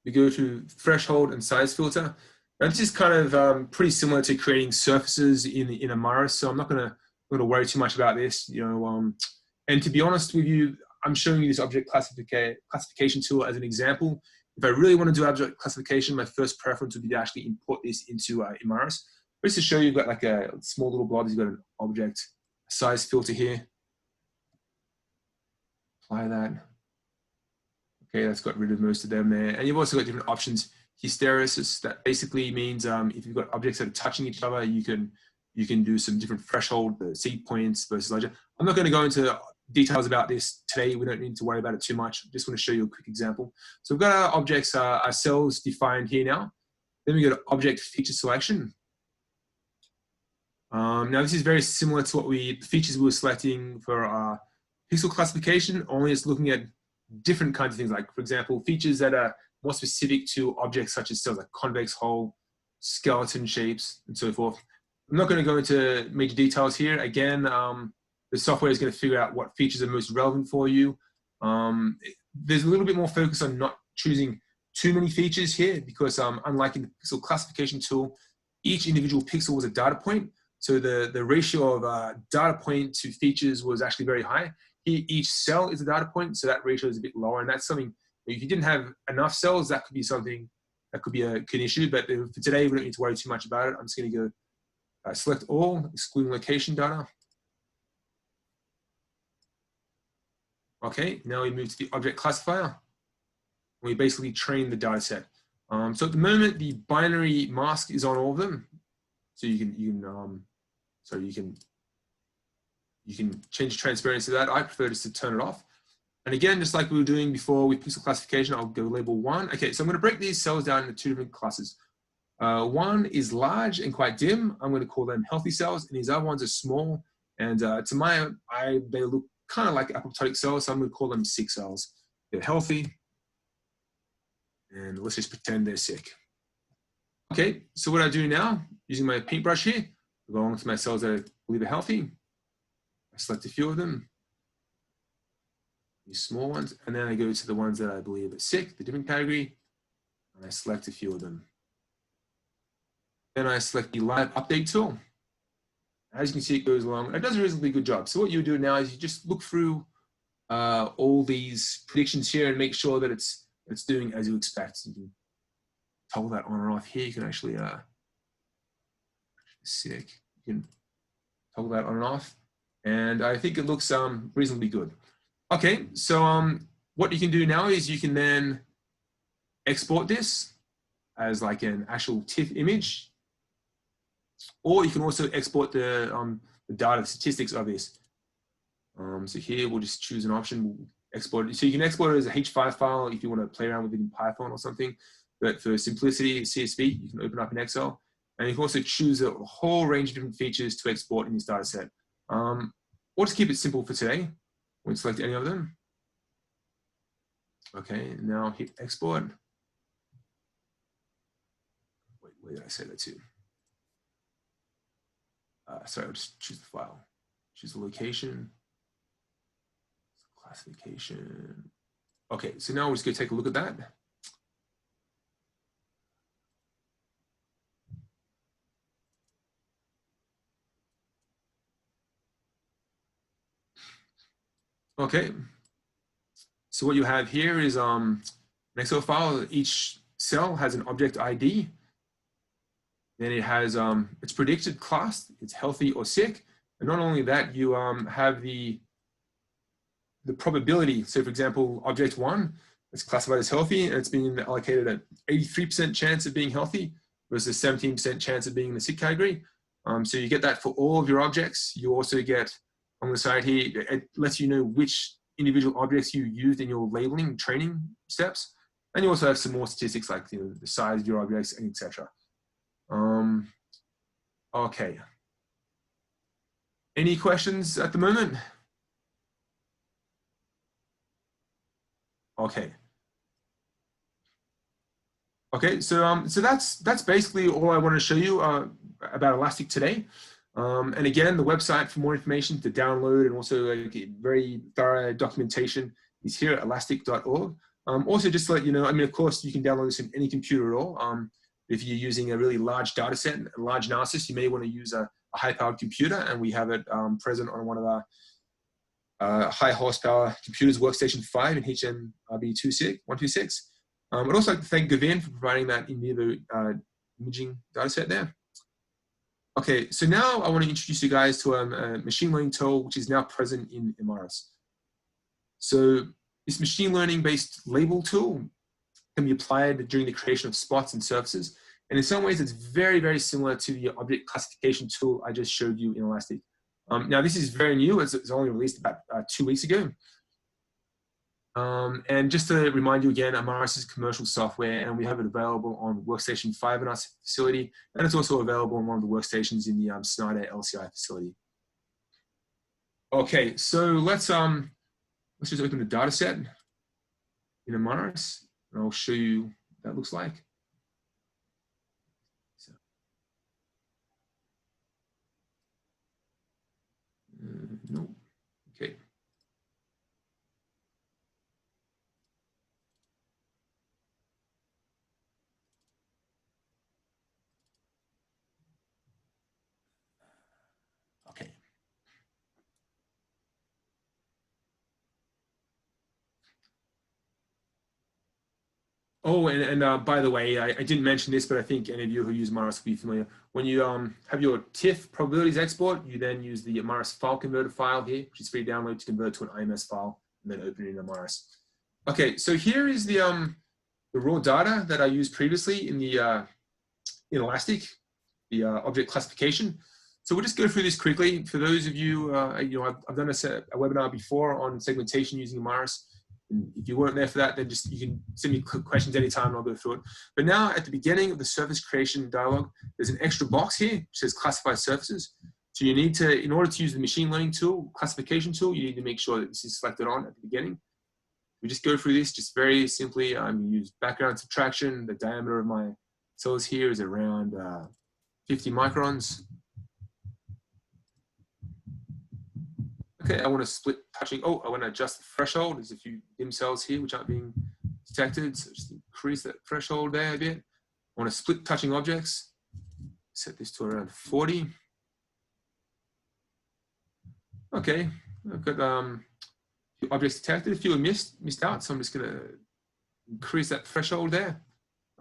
we go to threshold and size filter. Now this is kind of pretty similar to creating surfaces in Imaris, so I'm not going to worry too much about this. You know, and to be honest with you, I'm showing you this object classification tool as an example. If I really want to do object classification, my first preference would be to actually import this into Imaris. But just to show you, you've got like a small little blob, you've got an object size filter here. Apply that. Okay, that's got rid of most of them there. And you've also got different options. Hysteresis, that basically means if you've got objects that are touching each other, you can do some different threshold, the seed points versus larger. I'm not going to go into details about this today. We don't need to worry about it too much. I just want to show you a quick example. So we've got our objects, our cells defined here now. Then we go to object feature selection. Now this is very similar to what the features we were selecting for our pixel classification, only it's looking at different kinds of things, like for example, features that are more specific to objects such as cells like convex hull, skeleton shapes, and so forth. I'm not going to go into major details here. Again, the software is going to figure out what features are most relevant for you. There's a little bit more focus on not choosing too many features here because unlike in the pixel classification tool, each individual pixel was a data point. So the ratio of data point to features was actually very high. Here, each cell is a data point, so that ratio is a bit lower. And that's something, if you didn't have enough cells, that could be something that could be an issue. But for today, we don't need to worry too much about it. I'm just going to go select all, excluding location data. Okay, now we move to the object classifier. We basically train the data set. So at the moment, the binary mask is on all of them. So you can change the transparency of that. I prefer just to turn it off. And again, just like we were doing before with pixel classification, I'll go label 1. Okay, so I'm going to break these cells down into 2 different classes. One is large and quite dim. I'm going to call them healthy cells, and these other ones are small. And to my eye, they look kind of like apoptotic cells, so I'm going to call them sick cells. They're healthy, and let's just pretend they're sick. Okay, so what I do now, using my paintbrush here, I go along to my cells that I believe are healthy. I select a few of them, these small ones, and then I go to the ones that I believe are sick, the different category, and I select a few of them. Then I select the live update tool. As you can see, it goes along. It does a reasonably good job. So what you do now is you just look through all these predictions here and make sure that it's doing as you expect. You can toggle that on or off here. You can actually sick. You can toggle that on and off, and I think it looks reasonably good. Okay, so what you can do now is you can then export this as like an actual TIFF image, or you can also export the data, the statistics of this. So here we'll just choose an option, we'll export it. So you can export it as a H5 file if you want to play around with it in Python or something. But for simplicity, CSV, you can open up in Excel. And you can also choose a whole range of different features to export in this data set. Or just keep it simple for today. We'll select any of them. Okay, now hit export. Wait, where did I say that to? Sorry, I'll just choose the file. Choose the location. Classification. Okay, so now we're just going to take a look at that. Okay, so what you have here is an Excel file. Each cell has an object ID. Then it has its predicted class, it's healthy or sick. And not only that, you have the probability. So for example, object 1 is classified as healthy, and it's being allocated an 83% chance of being healthy versus 17% chance of being in the sick category. So you get that for all of your objects. You also get, on the side here, it lets you know which individual objects you used in your labeling training steps. And you also have some more statistics like the size of your objects, and etc. Okay. Any questions at the moment? Okay. Okay, so that's basically all I want to show you about Elastic today. And again, the website for more information to download and also very thorough documentation is here at elastic.org. Also, just to let you know, I mean, of course, you can download this in any computer at all. If you're using a really large data set and a large analysis, you may want to use a high-powered computer, and we have it present on one of our high horsepower computers, Workstation 5 in HMRB126. I'd also like to thank Gavin for providing that in vivo imaging data set there. Okay, so now I want to introduce you guys to a machine learning tool which is now present in Imaris. So this machine learning based label tool can be applied during the creation of spots and surfaces. And in some ways, it's very, very similar to the object classification tool I just showed you in Elastic. Now, this is very new. It's only released about 2 weeks ago. And just to remind you again, Imaris is commercial software, and we have it available on Workstation 5 in our facility, and it's also available on one of the workstations in the Snyder LCI facility. Okay, so let's just open the data set in Imaris, and I'll show you what that looks like. So, no, okay. Okay. Oh, and by the way, I didn't mention this, but I think any of you who use Imaris will be familiar. When you have your TIFF probabilities export, you then use the Imaris file converter file here, which is free to download to convert to an IMS file, and then open it in Imaris. Okay, so here is the the raw data that I used previously in the in Elastic, the object classification. So we'll just go through this quickly. For those of you, I've done a webinar before on segmentation using Imaris. And if you weren't there for that, then just you can send me questions anytime and I'll go through it. But now at the beginning of the surface creation dialog, there's an extra box here which says classify surfaces. So you need to, in order to use the machine learning tool, classification tool, you need to make sure that this is selected on at the beginning. We just go through this just very simply. I'm use background subtraction. The diameter of my cells here is around 50 microns. Okay, I want to split touching. Oh, I want to adjust the threshold. There's a few dim cells here which aren't being detected. So just increase that threshold there a bit. I want to split touching objects. Set this to around 40. Okay, I've got few objects detected. A few are missed out, so I'm just going to increase that threshold there.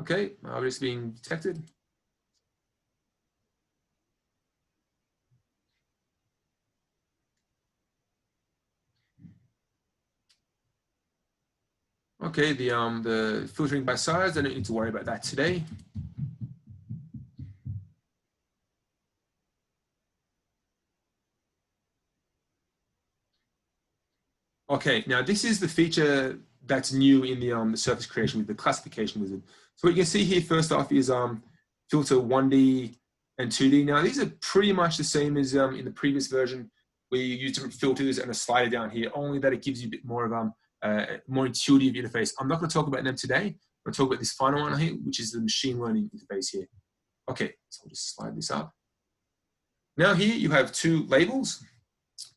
Okay, my objects being detected. Okay, the filtering by size, I don't need to worry about that today. Okay, now this is the feature that's new in the surface creation with the classification wizard. So what you can see here first off is filter 1D and 2D. Now these are pretty much the same as in the previous version where you use different filters and a slider down here, only that it gives you a bit more of more intuitive interface. I'm not going to talk about them today. I'm going to talk about this final one here, which is the machine learning interface here. Okay, so I'll just slide this up. Now here you have two labels,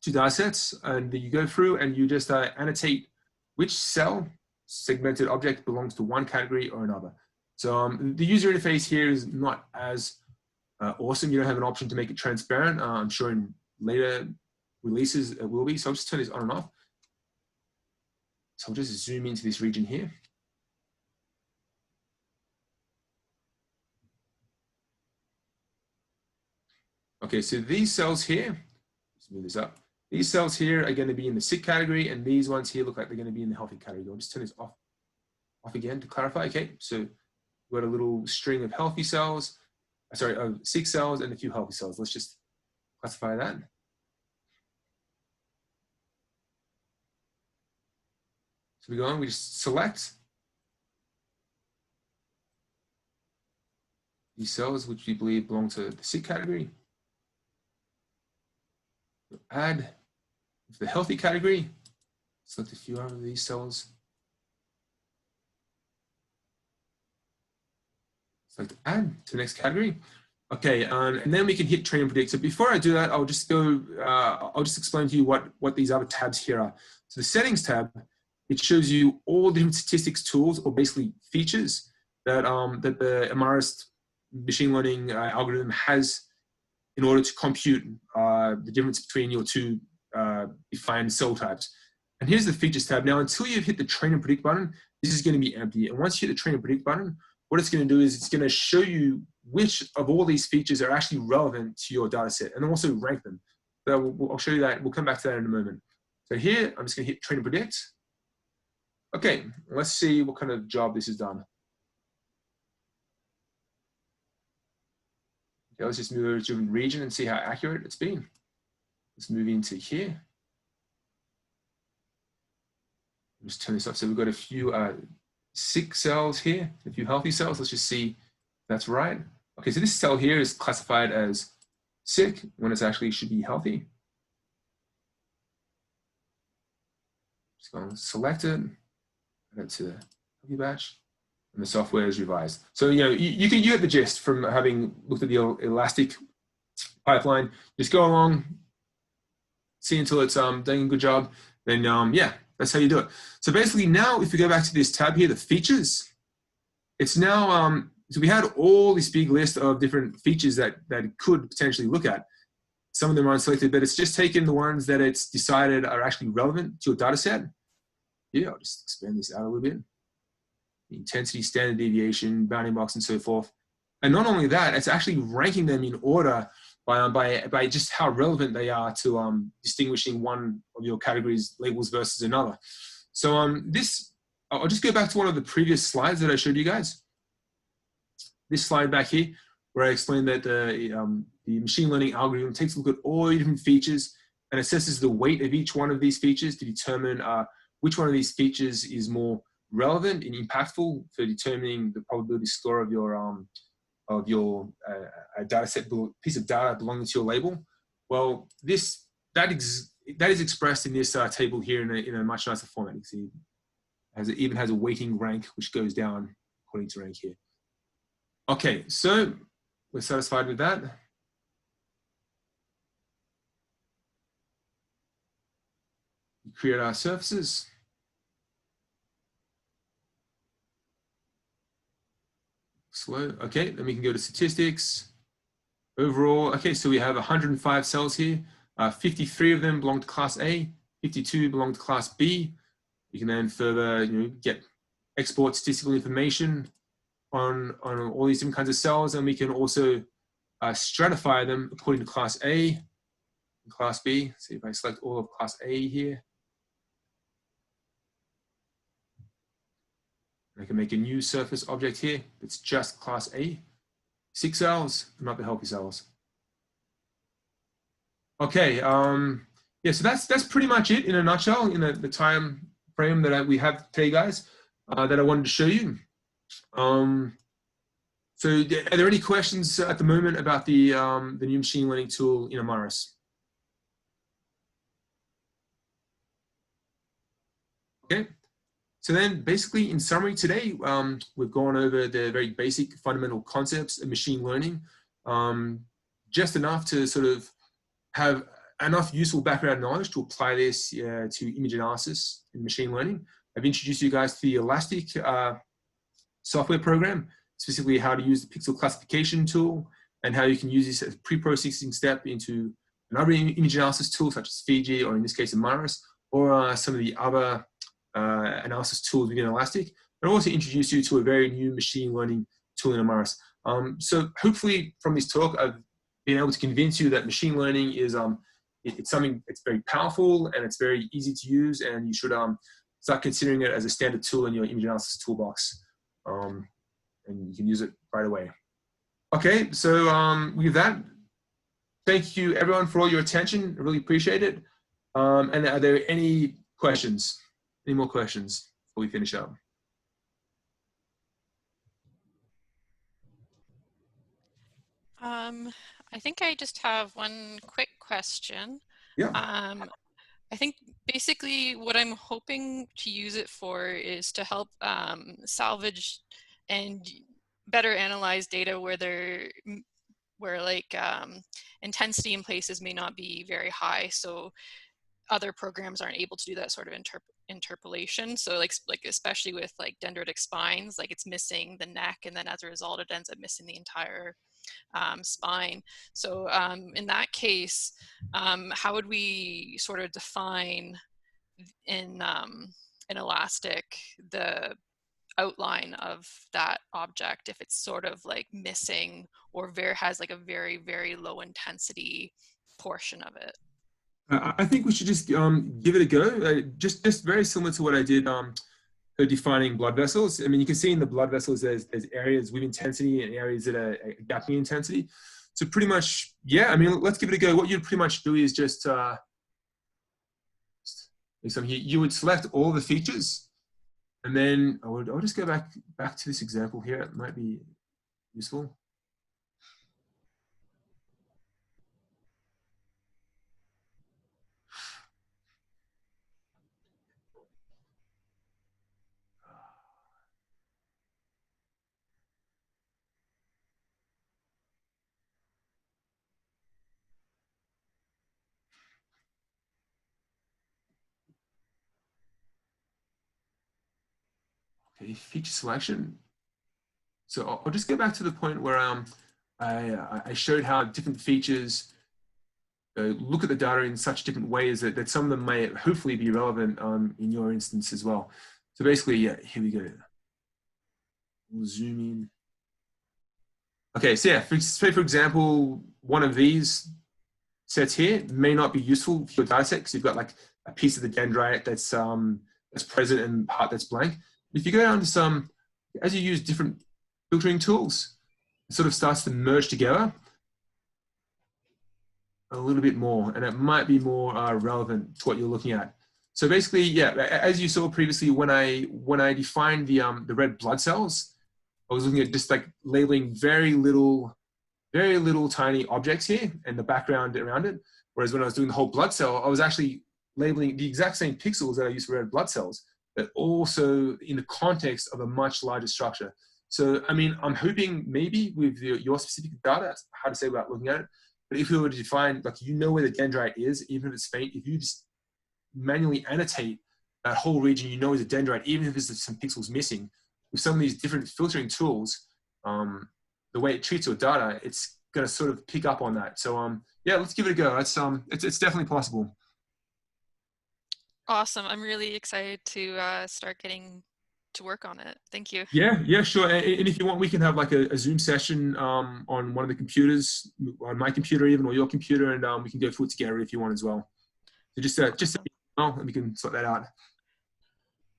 two data sets, and you go through and you just annotate which cell segmented object belongs to one category or another. So the user interface here is not as awesome. You don't have an option to make it transparent. I'm sure in later releases it will be. So I'll just turn this on and off. So I'll just zoom into this region here. Okay, so these cells here, let's move this up. These cells here are going to be in the sick category, and these ones here look like they're going to be in the healthy category. I'll just turn this off again to clarify. Okay, so we've got a little string of healthy cells, sorry, of sick cells and a few healthy cells. Let's just classify that. So we go on, we just select these cells which we believe belong to the sick category. We'll add to the healthy category, select a few of these cells. Select add to the next category. Okay, and then we can hit train and predict. So before I do that, I'll just explain to you what these other tabs here are. So the settings tab, it shows you all the different statistics tools, or basically features that that the Imaris machine learning algorithm has in order to compute the difference between your two defined cell types. And here's the features tab. Now, until you've hit the train and predict button, this is going to be empty. And once you hit the train and predict button, what it's going to do is it's going to show you which of all these features are actually relevant to your data set, and also rank them. So I'll show you that. We'll come back to that in a moment. So here, I'm just going to hit train and predict. Okay, let's see what kind of job this has done. Okay, let's just move over to a region and see how accurate it's been. Let's move into here. Just turn this off. So we've got a few sick cells here, a few healthy cells. Let's just see if that's right. Okay, so this cell here is classified as sick when it's actually should be healthy. Just going to select it. Add it to the healthy batch, and the software is revised. So you get the gist from having looked at the Elastic pipeline. Just go along, see until it's doing a good job. Then yeah, that's how you do it. So basically now, if we go back to this tab here, the features, it's now so we had all this big list of different features that it could potentially look at. Some of them are unselected, but it's just taken the ones that it's decided are actually relevant to your data set. Yeah, I'll just expand this out a little bit. The intensity, standard deviation, bounding box, and so forth. And not only that, it's actually ranking them in order by just how relevant they are to distinguishing one of your categories labels versus another. So this I'll just go back to one of the previous slides that I showed you guys. This slide back here, where I explained that the machine learning algorithm takes a look at all the different features and assesses the weight of each one of these features to determine which one of these features is more relevant and impactful for determining the probability score of your data set, piece of data belonging to your label. Well, that is expressed in this table here in a much nicer format. You can see it even has a weighting rank which goes down according to rank here. Okay, so we're satisfied with that. We create our surfaces. Slow. Okay, then we can go to statistics. Overall, okay, so we have 105 cells here. 53 of them belong to class A, 52 belong to class B. You can then further, get export statistical information on all these different kinds of cells, and we can also stratify them according to class A and class B. See if I select all of class A here. I can make a new surface object here that's just class A. 6 cells, not the healthy cells. Okay, yeah, so that's pretty much it in a nutshell, in the time frame that we have today, guys, that I wanted to show you. So are there any questions at the moment about the new machine learning tool in Imaris? Okay, so then basically in summary today, we've gone over the very basic fundamental concepts of machine learning, just enough to sort of have enough useful background knowledge to apply this to image analysis in machine learning. I've introduced you guys to the Elastic software program, specifically how to use the pixel classification tool and how you can use this as a pre-processing step into another image analysis tool such as Fiji, or in this case Imaris, or some of the other analysis tools within Elastic, and also introduce you to a very new machine learning tool in Imaris. So hopefully from this talk, I've been able to convince you that machine learning is it's something that's very powerful and it's very easy to use, and you should start considering it as a standard tool in your image analysis toolbox, and you can use it right away. Okay, so with that, thank you everyone for all your attention. I really appreciate it. And are there any questions? Any more questions before we finish up? I think I just have one quick question. Yeah. I think basically what I'm hoping to use it for is to help salvage and better analyze data where like intensity in places may not be very high, so other programs aren't able to do that sort of interpolation. So like especially with like dendritic spines, like it's missing the neck, and then as a result it ends up missing the entire spine. So in that case, how would we sort of define in Elastic the outline of that object if it's sort of like missing or has like a very, very low intensity portion of it? I think we should just give it a go. Just very similar to what I did for defining blood vessels. I mean, you can see in the blood vessels, there's areas with intensity and areas that are gapping intensity. So pretty much, yeah, I mean, let's give it a go. What you'd pretty much do is just, you would select all the features, and then I'll just go back to this example here. It might be useful. Okay, feature selection. So I'll just go back to the point where I showed how different features look at the data in such different ways that some of them may hopefully be relevant in your instance as well. So basically, yeah, here we go. We'll zoom in. Okay, so yeah, for example, one of these sets here may not be useful for your data set because you've got like a piece of the dendrite that's present and part that's blank. If you go down to some, as you use different filtering tools, it sort of starts to merge together a little bit more, and it might be more relevant to what you're looking at. So basically, yeah, as you saw previously, when I defined the red blood cells, I was looking at just like labeling very little tiny objects here and the background around it. Whereas when I was doing the whole blood cell, I was actually labeling the exact same pixels that I use for red blood cells, but also in the context of a much larger structure. So, I mean, I'm hoping maybe with your specific data, it's hard to say without looking at it, but if we were to define, like, you know where the dendrite is, even if it's faint, if you just manually annotate that whole region, you know is a dendrite, even if there's some pixels missing, with some of these different filtering tools, the way it treats your data, it's going to sort of pick up on that. So, yeah, let's give it a go. It's definitely possible. Awesome. I'm really excited to start getting to work on it. Thank you. Yeah, sure. And if you want, we can have like a Zoom session on one of the computers, on my computer even, or your computer, and we can go through it together if you want as well. So just and we can sort that out.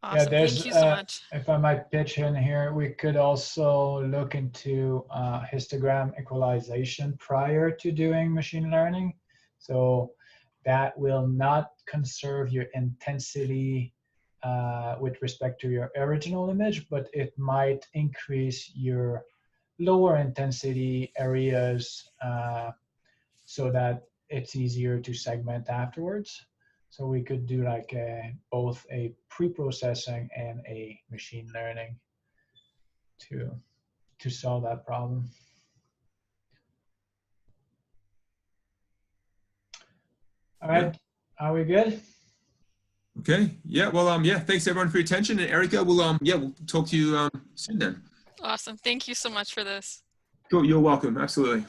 Awesome. Yeah, there's, thank you so much. if I might pitch in here, we could also look into histogram equalization prior to doing machine learning. So that will not conserve your intensity with respect to your original image, but it might increase your lower intensity areas so that it's easier to segment afterwards. So we could do like both a pre-processing and a machine learning to solve that problem. All right, are we good? Okay. Yeah. Well. Yeah. Thanks everyone for your attention, and Erica, we'll talk to you soon then. Awesome. Thank you so much for this. Cool. You're welcome. Absolutely.